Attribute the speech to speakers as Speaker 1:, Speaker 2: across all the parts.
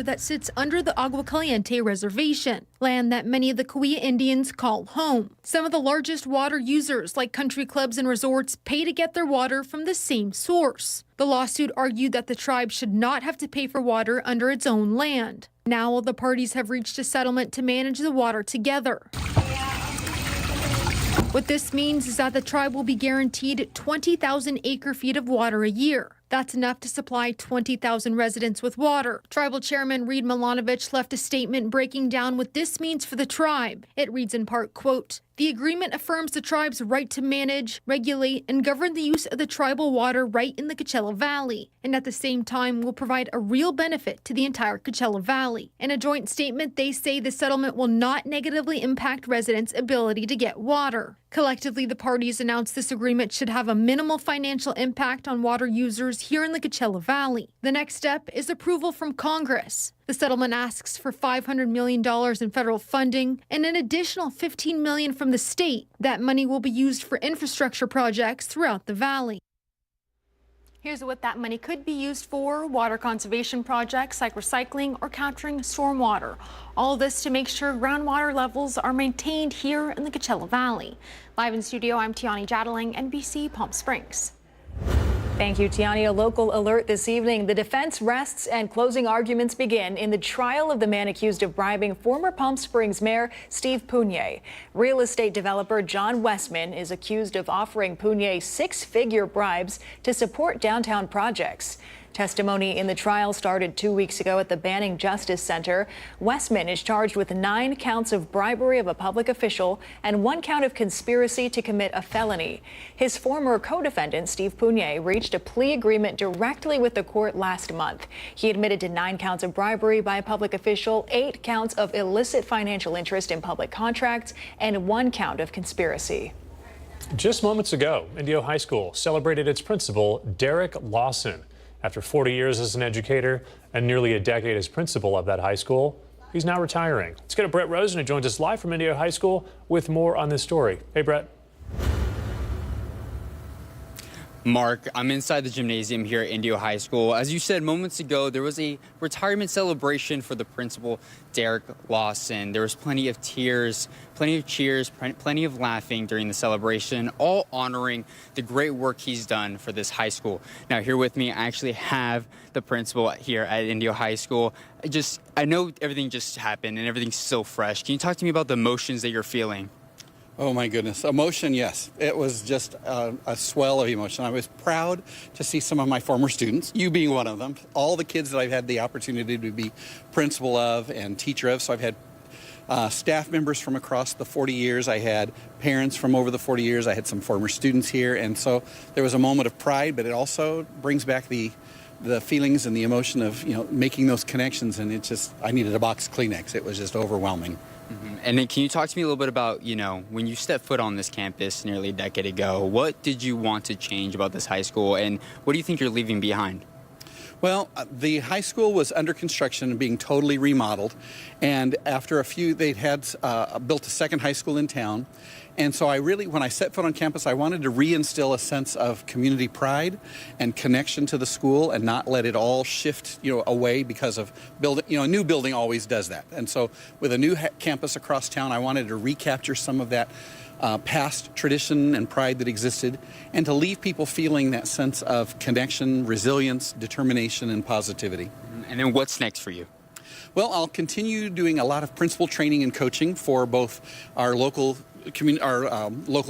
Speaker 1: that sits under the Agua Caliente Reservation, land that many of the Cahuilla Indians call home. Some of the largest water users, like country clubs and resorts, pay to get their water from the same source. The lawsuit argued that the tribe should not have to pay for water under its own land. Now all the parties have reached a settlement to manage the water together. What this means is that the tribe will be guaranteed 20,000 acre-feet of water a year. That's enough to supply 20,000 residents with water. Tribal Chairman Reed Milanovich left a statement breaking down what this means for the tribe. It reads in part, quote, "The agreement affirms the tribe's right to manage, regulate, and govern the use of the tribal water right in the Coachella Valley, and at the same time will provide a real benefit to the entire Coachella Valley." In a joint statement, they say the settlement will not negatively impact residents' ability to get water. Collectively, the parties announced this agreement should have a minimal financial impact on water users here in the Coachella Valley. The next step is approval from Congress. The settlement asks for $500 million in federal funding and an additional $15 million from the state. That money will be used for infrastructure projects throughout the valley. Here's what that money could be used for: water conservation projects like recycling or capturing stormwater. All this to make sure groundwater levels are maintained here in the Coachella Valley. Live in studio, I'm Tiani Jadaling, NBC Palm Springs.
Speaker 2: Thank you, Tiani. A local alert this evening. The defense rests and closing arguments begin in the trial of the man accused of bribing former Palm Springs Mayor Steve Pugnier. Real estate developer John Westman is accused of offering Pugnier six-figure bribes to support downtown projects. Testimony in the trial started 2 weeks ago at the Banning Justice Center. Westman is charged with 9 counts of bribery of a public official and 1 count of conspiracy to commit a felony. His former co-defendant, Steve Pugnier, reached a plea agreement directly with the court last month. He admitted to 9 counts of bribery by a public official, 8 counts of illicit financial interest in public contracts, and 1 count of conspiracy.
Speaker 3: Just moments ago, Indio High School celebrated its principal, Derek Lawson. After 40 years as an educator and nearly a decade as principal of that high school, he's now retiring. Let's go to Brett Rosen, who joins us live from Indio High School with more on this story. Hey, Brett.
Speaker 4: Mark, I'm inside the gymnasium here at Indio High School. As you said moments ago, there was a retirement celebration for the principal, Derek Lawson. There was plenty of tears, plenty of cheers, plenty of laughing during the celebration, all honoring the great work he's done for this high school. Now, here with me, I actually have the principal here at Indio High School. I know everything just happened and everything's so fresh. Can you talk to me about the emotions that you're feeling?
Speaker 5: Oh my goodness, emotion, yes. It was just a swell of emotion. I was proud to see some of my former students, you being one of them, all the kids that I've had the opportunity to be principal of and teacher of. So I've had staff members from across the 40 years. I had parents from over the 40 years. I had some former students here. And so there was a moment of pride, but it also brings back the feelings and the emotion of, making those connections. And I needed a box of Kleenex. It was just overwhelming.
Speaker 4: Mm-hmm. And then can you talk to me a little bit about, when you stepped foot on this campus nearly a decade ago, what did you want to change about this high school, and what do you think you're leaving behind?
Speaker 5: Well, the high school was under construction and being totally remodeled, and after they'd had built a second high school in town. And so when I set foot on campus, I wanted to reinstill a sense of community pride and connection to the school and not let it all shift, away because of building. A new building always does that. And so with a new campus across town, I wanted to recapture some of that past tradition and pride that existed, and to leave people feeling that sense of connection, resilience, determination, and positivity.
Speaker 4: And then what's next for you?
Speaker 5: Well, I'll continue doing a lot of principal training and coaching for both our local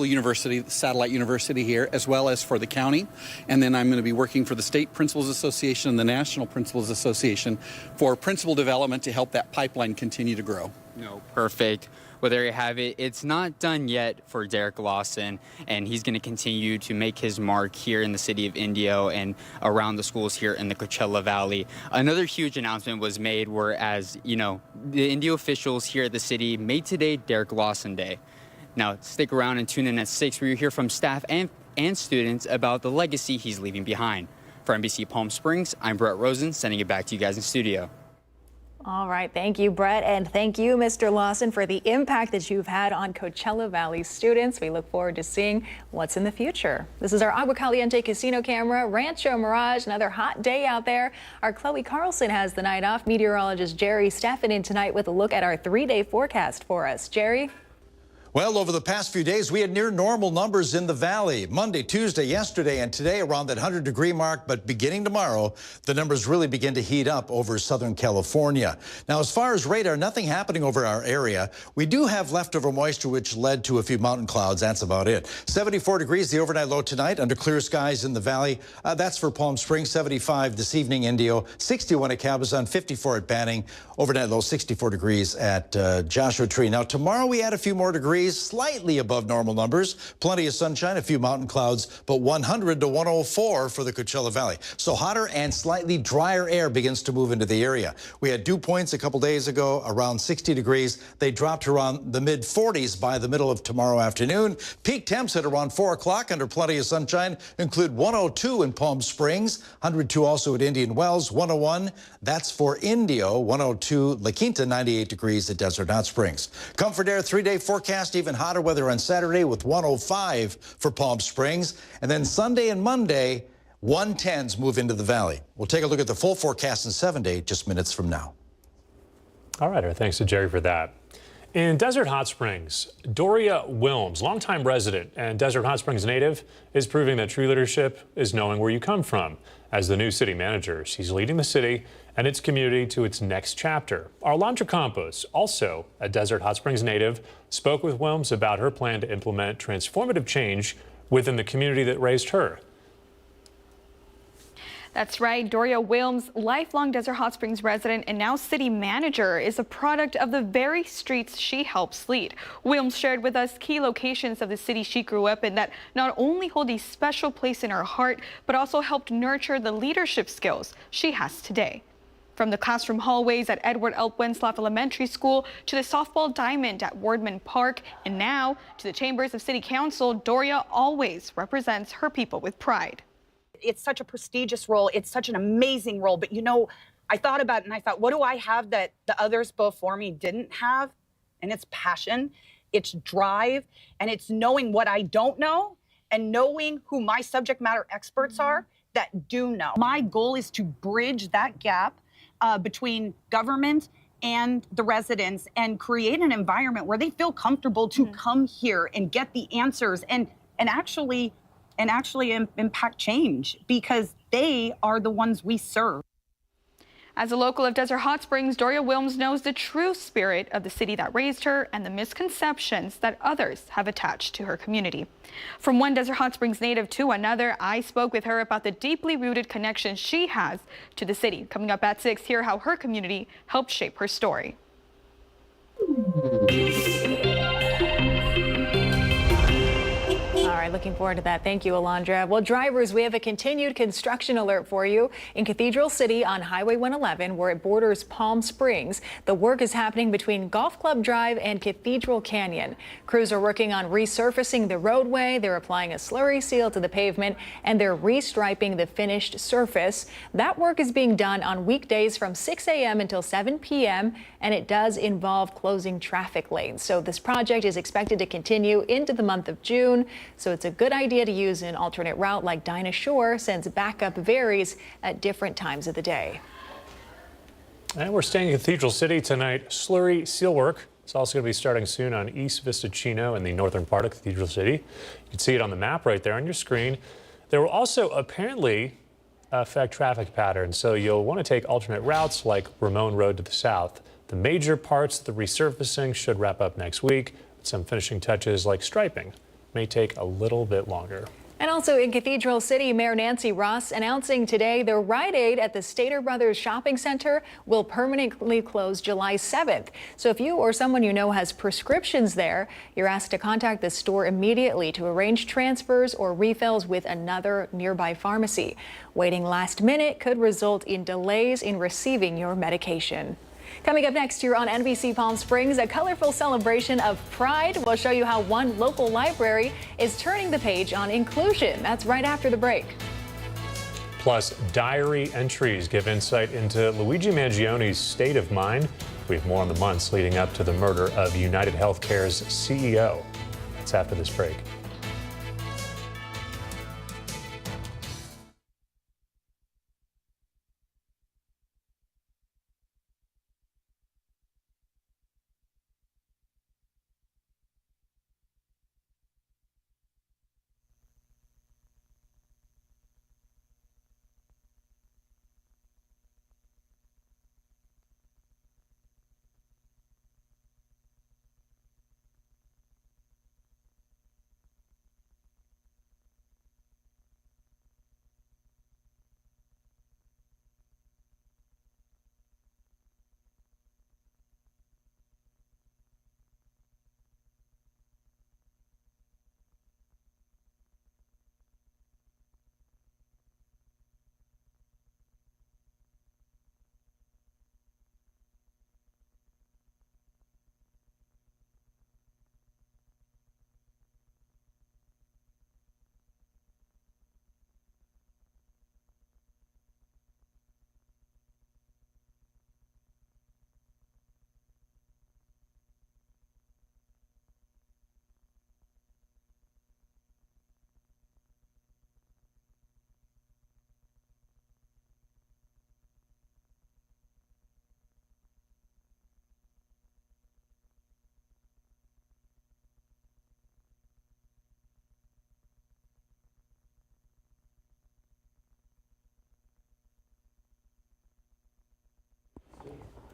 Speaker 5: university, satellite university here, as well as for the county. And then I'm going to be working for the State Principals Association and the National Principals Association for principal development to help that pipeline continue to grow.
Speaker 4: No, perfect. Well, there you have it. It's not done yet for Derek Lawson, and he's going to continue to make his mark here in the city of Indio and around the schools here in the Coachella Valley. Another huge announcement was made whereas, the Indio officials here at the city made today Derek Lawson Day. Now, stick around and tune in at 6 where you hear from staff and students about the legacy he's leaving behind. For NBC Palm Springs, I'm Brett Rosen, sending it back to you guys in studio.
Speaker 2: All right, thank you, Brett, and thank you, Mr. Lawson, for the impact that you've had on Coachella Valley students. We look forward to seeing what's in the future. This is our Agua Caliente casino camera, Rancho Mirage, another hot day out there. Our Chloe Carlson has the night off. Meteorologist Jerry Steffen in tonight with a look at our 3-day forecast for us. Jerry?
Speaker 6: Well, over the past few days, we had near normal numbers in the valley. Monday, Tuesday, yesterday, and today around that 100-degree mark. But beginning tomorrow, the numbers really begin to heat up over Southern California. Now, as far as radar, nothing happening over our area. We do have leftover moisture, which led to a few mountain clouds. That's about it. 74 degrees, the overnight low tonight under clear skies in the valley. That's for Palm Springs. 75 this evening, Indio. 61 at Cabazon, 54 at Banning. Overnight low 64 degrees at Joshua Tree. Now, tomorrow we add a few more degrees. Slightly above normal numbers. Plenty of sunshine, a few mountain clouds, but 100 to 104 for the Coachella Valley. So hotter and slightly drier air begins to move into the area. We had dew points a couple days ago around 60 degrees. They dropped to around the mid-40s by the middle of tomorrow afternoon. Peak temps at around 4 o'clock under plenty of sunshine include 102 in Palm Springs, 102 also at Indian Wells, 101. That's for Indio, 102 La Quinta, 98 degrees at Desert Hot Springs. Comfort Air 3-day forecast. Even hotter weather on Saturday with 105 for Palm Springs. And then Sunday and Monday, 110s move into the valley. We'll take a look at the full forecast in 7-day just minutes from now.
Speaker 3: All right, our thanks to Jerry for that. In Desert Hot Springs, Doria Wilms, longtime resident and Desert Hot Springs native, is proving that true leadership is knowing where you come from. As the new city manager, she's leading the city and its community to its next chapter. Arlandra Campos, also a Desert Hot Springs native, spoke with Wilms about her plan to implement transformative change within the community that raised her.
Speaker 7: That's right. Doria Wilms, lifelong Desert Hot Springs resident and now city manager, is a product of the very streets she helps lead. Wilms shared with us key locations of the city she grew up in that not only hold a special place in her heart, but also helped nurture the leadership skills she has today. From the classroom hallways at Edward L. Wenslaff Elementary School to the softball diamond at Wardman Park, and now to the chambers of City Council, Doria always represents her people with pride.
Speaker 8: It's such a prestigious role. It's such an amazing role. But, you know, I thought about it and I thought, what do I have that the others before me didn't have? And it's passion, it's drive, and it's knowing what I don't know and knowing who my subject matter experts are that do know. My goal is to bridge that gap between government and the residents and create an environment where they feel comfortable to come here and get the answers and actually impact change, because they are the ones we serve.
Speaker 7: As a local of Desert Hot Springs, Doria Wilms knows the true spirit of the city that raised her and the misconceptions that others have attached to her community. From one Desert Hot Springs native to another, I spoke with her about the deeply rooted connection she has to the city. Coming up at 6, hear how her community helped shape her story.
Speaker 2: All right, looking forward to that. Thank you, Alondra. Well, drivers, we have a continued construction alert for you in Cathedral City on Highway 111, where it borders Palm Springs. The work is happening between Golf Club Drive and Cathedral Canyon. Crews are working on resurfacing the roadway. They're applying a slurry seal to the pavement, and they're restriping the finished surface. That work is being done on weekdays from 6 a.m. until 7 p.m., and it does involve closing traffic lanes. So this project is expected to continue into the month of June. So it's a good idea to use an alternate route like Dinah Shore, since backup varies at different times of the day.
Speaker 3: And we're staying in Cathedral City tonight. Slurry seal work. It's also going to be starting soon on East Vista Chino in the northern part of Cathedral City. You can see it on the map right there on your screen. There will also apparently affect traffic patterns, so you'll want to take alternate routes like Ramon Road to the south. The major parts of the resurfacing should wrap up next week. Some finishing touches like striping may take a little bit longer.
Speaker 2: And also in Cathedral City, Mayor Nancy Ross announcing today the Rite Aid at the Stater Brothers Shopping Center will permanently close July 7th. So if you or someone you know has prescriptions there, you're asked to contact the store immediately to arrange transfers or refills with another nearby pharmacy. Waiting last minute could result in delays in receiving your medication. Coming up next here on NBC Palm Springs, a colorful celebration of pride. We'll show you how one local library is turning the page on inclusion. That's right after the break.
Speaker 3: Plus, diary entries give insight into Luigi Mangione's state of mind. We have more on the months leading up to the murder of United Healthcare's CEO. That's after this break.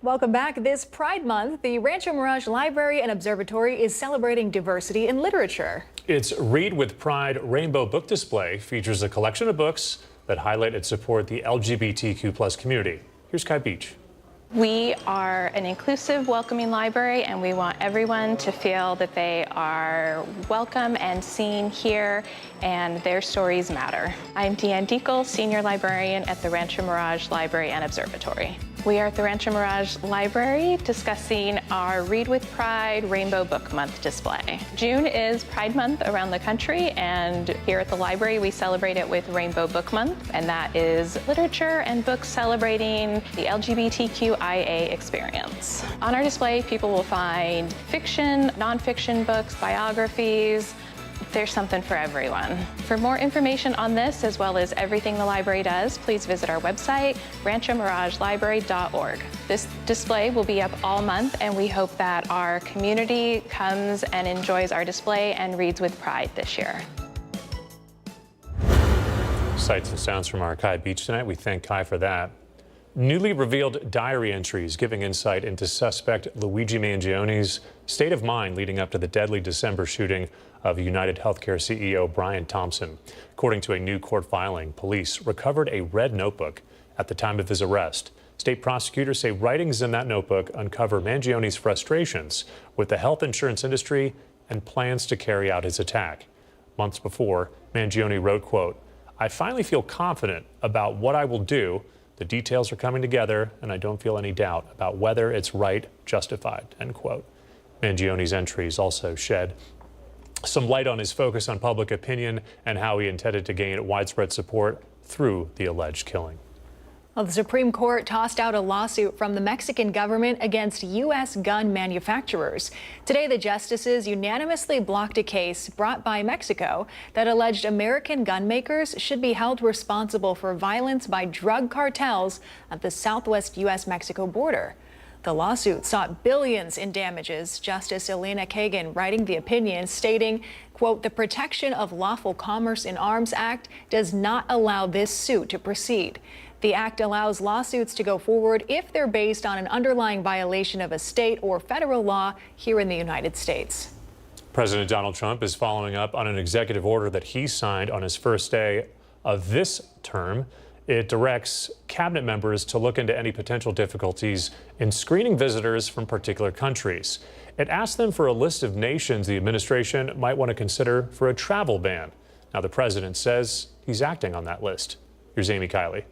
Speaker 2: Welcome back. This Pride Month, the Rancho Mirage Library and Observatory is celebrating diversity in literature.
Speaker 3: Its Read with Pride Rainbow Book Display features a collection of books that highlight and support the LGBTQ+ community. Here's Kai Beach.
Speaker 9: We are an inclusive, welcoming library, and we want everyone to feel that they are welcome and seen here, and their stories matter. I'm Deanne Deacle, Senior Librarian at the Rancho Mirage Library and Observatory. We are at the Rancho Mirage Library discussing our Read with Pride Rainbow Book Month display. June is Pride Month around the country, and here at the library we celebrate it with Rainbow Book Month, and that is literature and books celebrating the LGBTQIA experience. On our display, people will find fiction, nonfiction books, biographies. There's something for everyone. For more information on this, as well as everything the library does, please visit our website, ranchomiragelibrary.org. This display will be up all month, and we hope that our community comes and enjoys our display and reads with pride this year.
Speaker 3: Sights and sounds from our Kai Beach tonight. We thank Kai for that. Newly revealed diary entries giving insight into suspect Luigi Mangione's state of mind leading up to the deadly December shooting of United Healthcare CEO Brian Thompson. According to a new court filing, police recovered a red notebook at the time of his arrest. State prosecutors say writings in that notebook uncover Mangione's frustrations with the health insurance industry and plans to carry out his attack. Months before, Mangione wrote, quote, "I finally feel confident about what I will do. The details are coming together, and I don't feel any doubt about whether it's right, justified," end quote. Mangione's entries also shed some light on his focus on public opinion and how he intended to gain widespread support through the alleged killing.
Speaker 2: Well, the Supreme Court tossed out a lawsuit from the Mexican government against U.S. gun manufacturers. Today, the justices unanimously blocked a case brought by Mexico that alleged American gun makers should be held responsible for violence by drug cartels at the southwest U.S.-Mexico border. The lawsuit sought billions in damages. Justice Elena Kagan writing the opinion stating, quote, "The Protection of Lawful Commerce in Arms Act does not allow this suit to proceed. The act allows lawsuits to go forward if they're based on an underlying violation of a state or federal law here in the United States."
Speaker 3: President Donald Trump is following up on an executive order that he signed on his first day of this term. It directs cabinet members to look into any potential difficulties in screening visitors from particular countries. It asks them for a list of nations the administration might want to consider for a travel ban. Now, the president says he's acting on that list. Here's Amy Kiley.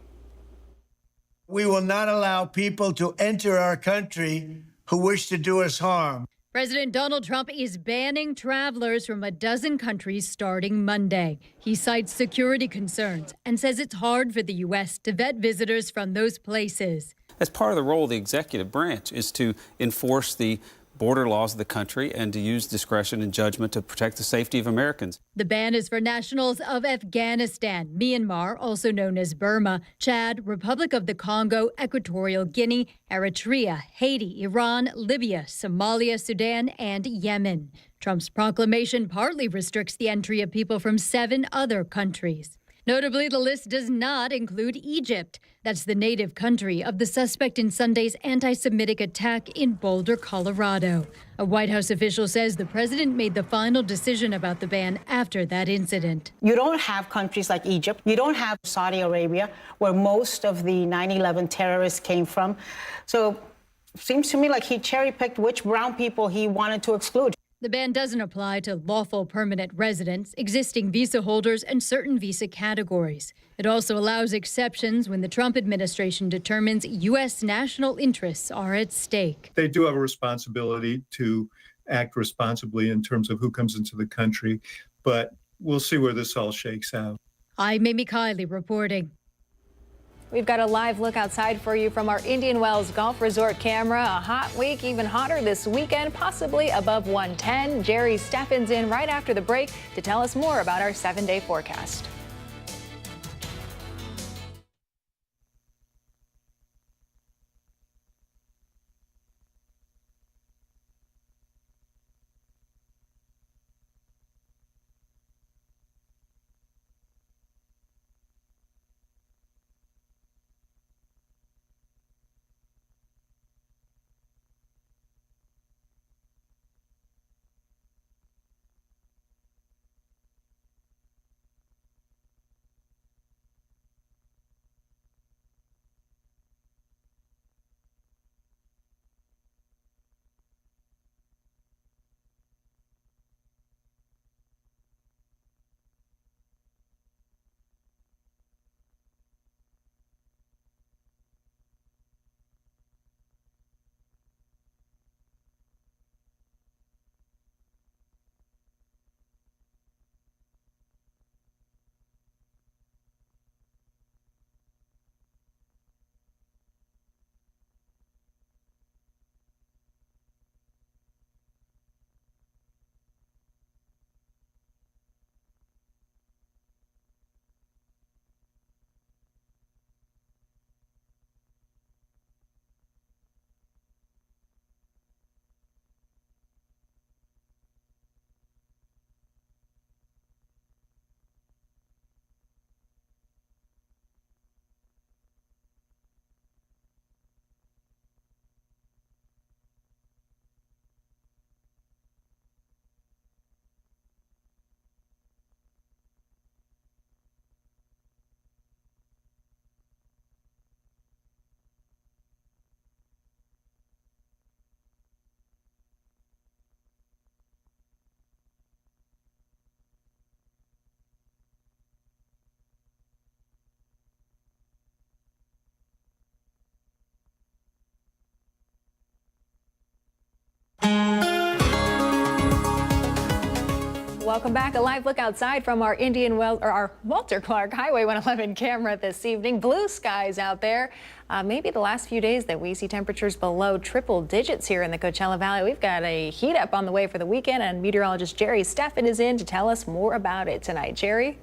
Speaker 10: We will not allow people to enter our country who wish to do us harm. President Donald Trump is banning travelers from a dozen countries starting Monday. He cites security concerns and says it's hard for the U.S. to vet visitors from those places.
Speaker 11: That's part of the role of the executive branch, is to enforce the border laws of the country and to use discretion and judgment to protect the safety of Americans.
Speaker 10: The ban is for nationals of Afghanistan, Myanmar, also known as Burma, Chad, Republic of the Congo, Equatorial Guinea, Eritrea, Haiti, Iran, Libya, Somalia, Sudan, and Yemen. Trump's proclamation partly restricts the entry of people from 7 other countries. Notably, the list does not include Egypt. That's the native country of the suspect in Sunday's anti-Semitic attack in Boulder, Colorado. A White House official says the president made the final decision about the ban after that incident.
Speaker 12: You don't have countries like Egypt. You don't have Saudi Arabia, where most of the 9/11 terrorists came from. So it seems to me like he cherry-picked which brown people he wanted to exclude.
Speaker 10: The ban doesn't apply to lawful permanent residents, existing visa holders, and certain visa categories. It also allows exceptions when the Trump administration determines U.S. national interests are at stake.
Speaker 13: They do have a responsibility to act responsibly in terms of who comes into the country, but we'll see where this all shakes out.
Speaker 10: I'm Amy Kiley reporting.
Speaker 2: We've got a live look outside for you from our Indian Wells Golf Resort camera. A hot week, even hotter this weekend, possibly above 110. Jerry Steffen's in right after the break to tell us more about our 7-day forecast. Welcome back. A live look outside from our our Walter Clark Highway 111 camera this evening. Blue skies out there. Maybe the last few days that we see temperatures below triple digits here in the Coachella Valley. We've got a heat up on the way for the weekend, and meteorologist Jerry Steffen is in to tell us more about it tonight. Jerry?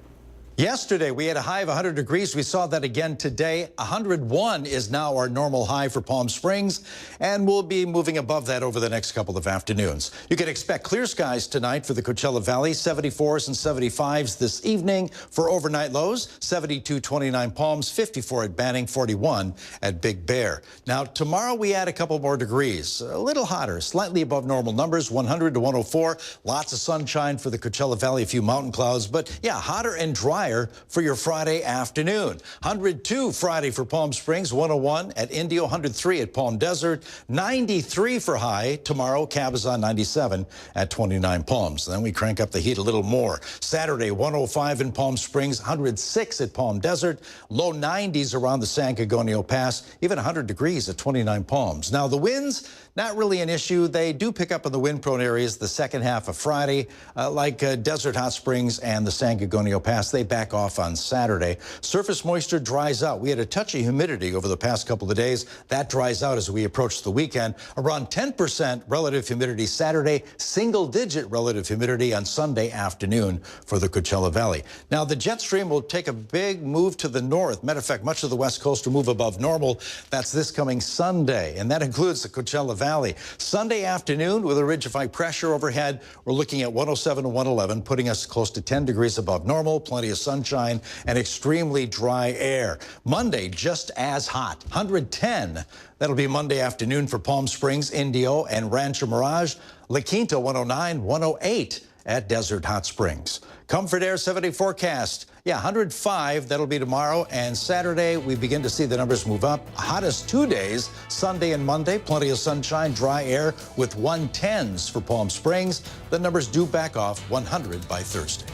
Speaker 6: Yesterday, we had a high of 100 degrees. We saw that again today. 101 is now our normal high for Palm Springs, and we'll be moving above that over the next couple of afternoons. You can expect clear skies tonight for the Coachella Valley, 74s and 75s this evening for overnight lows, 72, 29 Palms, 54 at Banning, 41 at Big Bear. Now, tomorrow we add a couple more degrees, a little hotter, slightly above normal numbers, 100 to 104. Lots of sunshine for the Coachella Valley, a few mountain clouds, but yeah, hotter and dry higher for your Friday afternoon. 102 Friday for Palm Springs, 101 at Indio, 103 at Palm Desert, 93 for high. Tomorrow, Cabazon 97 at 29 Palms. Then we crank up the heat a little more. Saturday, 105 in Palm Springs, 106 at Palm Desert, low 90s around the San Gorgonio Pass, even 100 degrees at 29 Palms. Now, the winds, not really an issue. They do pick up in the wind-prone areas the second half of Friday, like Desert Hot Springs and the San Gorgonio Pass. They back off on Saturday. Surface moisture dries out. We had a touch of humidity over the past couple of days. That dries out as we approach the weekend. Around 10% relative humidity Saturday, single-digit relative humidity on Sunday afternoon for the Coachella Valley. Now, the jet stream will take a big move to the north. Matter of fact, much of the west coast will move above normal. That's this coming Sunday, and that includes the Coachella Valley. Sunday afternoon, with a ridge of high pressure overhead, we're looking at 107 to 111, putting us close to 10 degrees above normal, plenty of sunshine, and extremely dry air. Monday, just as hot, 110. That'll be Monday afternoon for Palm Springs, Indio, and Rancho Mirage. La Quinta, 109, 108 at Desert Hot Springs. Comfort Air 7-day forecast. Yeah, 105, that'll be tomorrow. And Saturday, we begin to see the numbers move up. Hottest 2 days, Sunday and Monday. Plenty of sunshine, dry air with 110s for Palm Springs. The numbers do back off 100 by Thursday.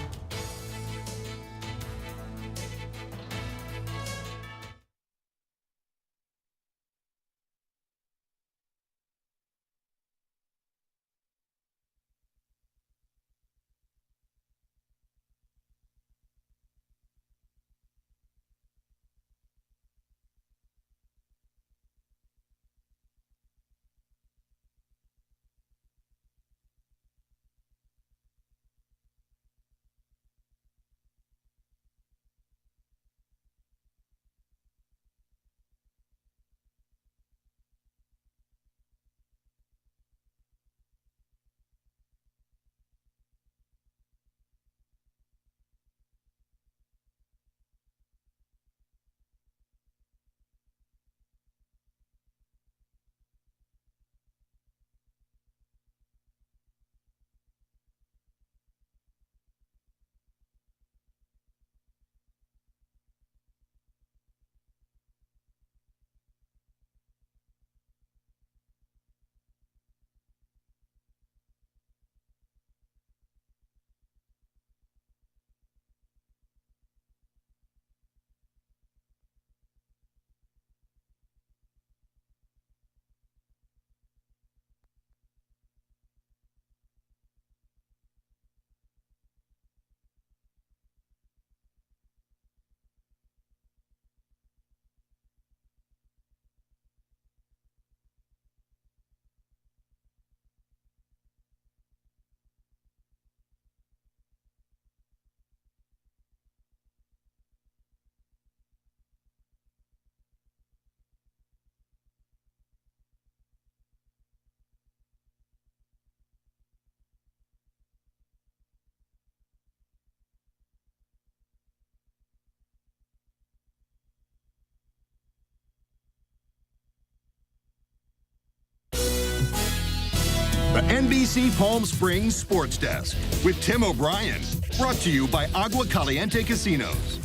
Speaker 14: The NBC Palm Springs Sports Desk with Tim O'Brien. Brought to you by Agua Caliente Casinos.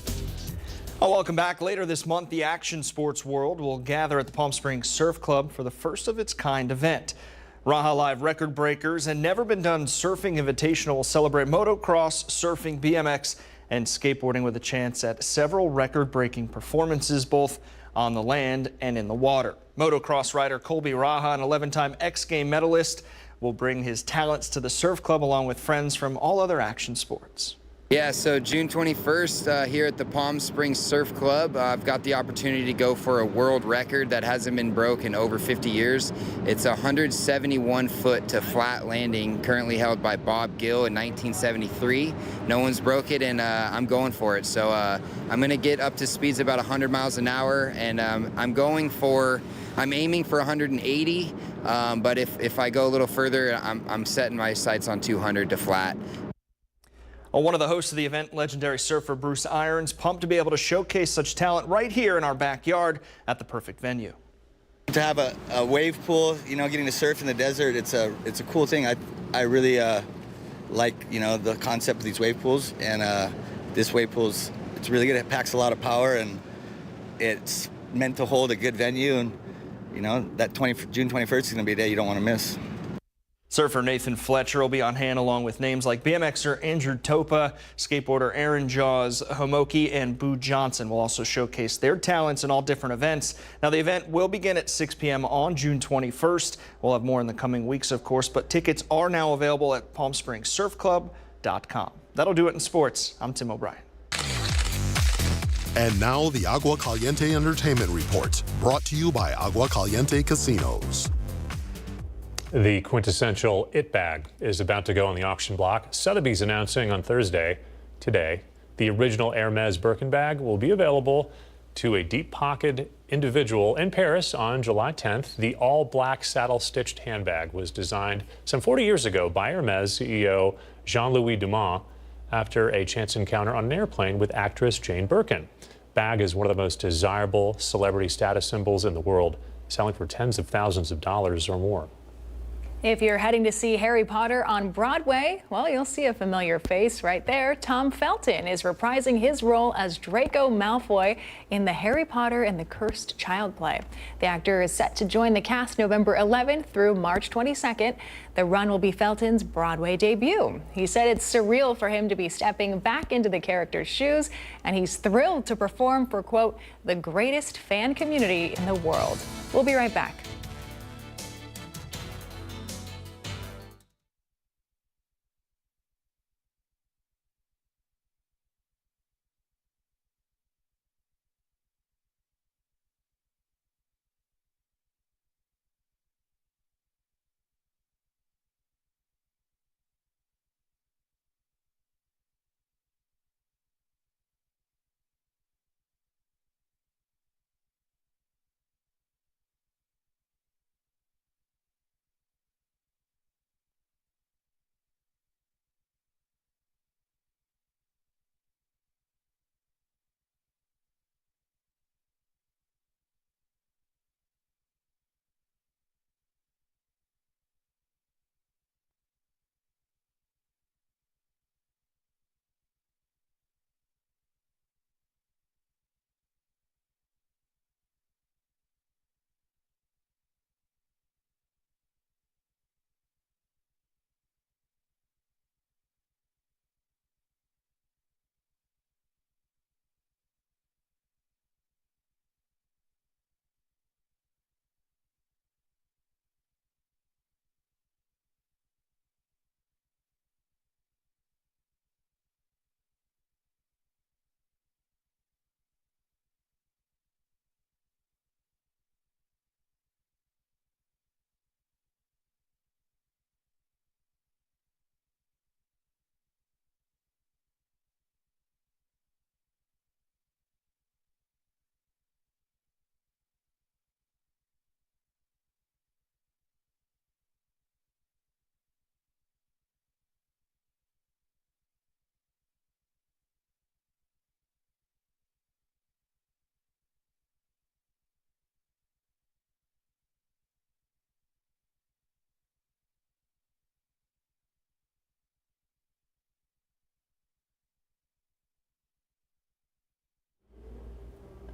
Speaker 15: Oh, welcome back. Later this month, the action sports world will gather at the Palm Springs Surf Club for the first of its kind event. Raha Live record breakers and Never Been Done Surfing Invitational will celebrate motocross, surfing, BMX, and skateboarding with a chance at several record-breaking performances, both on the land and in the water. Motocross rider Colby Raha, an 11-time X Game medalist, will bring his talents to the surf club along with friends from all other action sports.
Speaker 16: Yeah, so June 21st here at the Palm Springs Surf Club, I've got the opportunity to go for a world record that hasn't been broken in over 50 years. It's a 171 foot to flat landing, currently held by Bob Gill in 1973. No one's broke it, and I'm going for it. So I'm gonna get up to speeds about 100 miles an hour, and I'm aiming for 180, but if I go a little further, I'm setting my sights on 200 to flat.
Speaker 15: Well, one of the hosts of the event, legendary surfer Bruce Irons, pumped to be able to showcase such talent right here in our backyard at the perfect venue.
Speaker 17: To have a wave pool, you know, getting to surf in the desert, it's a cool thing. I really like, you know, the concept of these wave pools, and This wave pool's, it's really good. It packs a lot of power, and it's meant to hold a good venue. And, you know, that June 21st is going to be a day you don't want to miss.
Speaker 15: Surfer Nathan Fletcher will be on hand along with names like BMXer Andrew Topa, skateboarder Aaron Jaws, Homoki, and Boo Johnson will also showcase their talents in all different events. Now, the event will begin at 6 p.m. on June 21st. We'll have more in the coming weeks, of course, but tickets are now available at PalmSpringsSurfClub.com. That'll do it in sports. I'm Tim O'Brien.
Speaker 14: And now the Agua Caliente Entertainment Report, brought to you by Agua Caliente Casinos.
Speaker 3: The quintessential It bag is about to go on the auction block. Sotheby's announcing on Thursday, today, the original Hermes Birkin bag will be available to a deep-pocketed individual in Paris on July 10th. The all-black saddle-stitched handbag was designed some 40 years ago by Hermes CEO Jean-Louis Dumas after a chance encounter on an airplane with actress Jane Birkin. Bag is one of the most desirable celebrity status symbols in the world, selling for tens of thousands of dollars or more.
Speaker 2: If you're heading to see Harry Potter on Broadway, well, you'll see a familiar face right there. Tom Felton is reprising his role as Draco Malfoy in the Harry Potter and the Cursed Child play. The actor is set to join the cast November 11th through March 22nd. The run will be Felton's Broadway debut. He said it's surreal for him to be stepping back into the character's shoes, and he's thrilled to perform for, quote, the greatest fan community in the world. We'll be right back.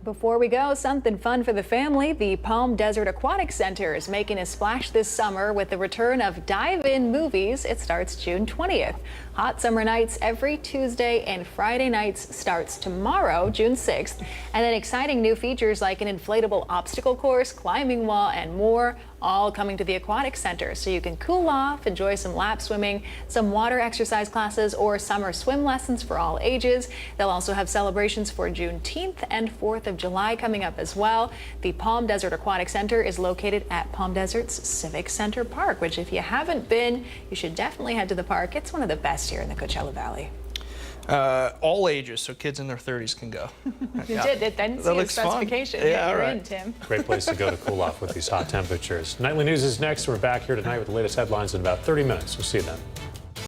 Speaker 2: Before we go, something fun for the family. The Palm Desert Aquatic Center is making a splash this summer with the return of Dive-In Movies. It starts June 20th. Hot summer nights every Tuesday and Friday nights starts tomorrow, June 6th. And then exciting new features like an inflatable obstacle course, climbing wall, and more, all coming to the Aquatic Center. So you can cool off, enjoy some lap swimming, some water exercise classes, or summer swim lessons for all ages. They'll also have celebrations for Juneteenth and 4th of July coming up as well. The Palm Desert Aquatic Center is located at Palm Desert's Civic Center Park, which if you haven't been, you should definitely head to the park. It's one of the best here in the Coachella Valley.
Speaker 15: All ages, so kids in their 30s can go.
Speaker 2: You did. It didn't see a specification.
Speaker 15: Yeah, all
Speaker 2: you're
Speaker 15: right.
Speaker 2: in, Tim.
Speaker 3: Great place to go to cool off with these hot temperatures. Nightly News is next. We're back here tonight with the latest headlines in about 30 minutes. We'll see you then.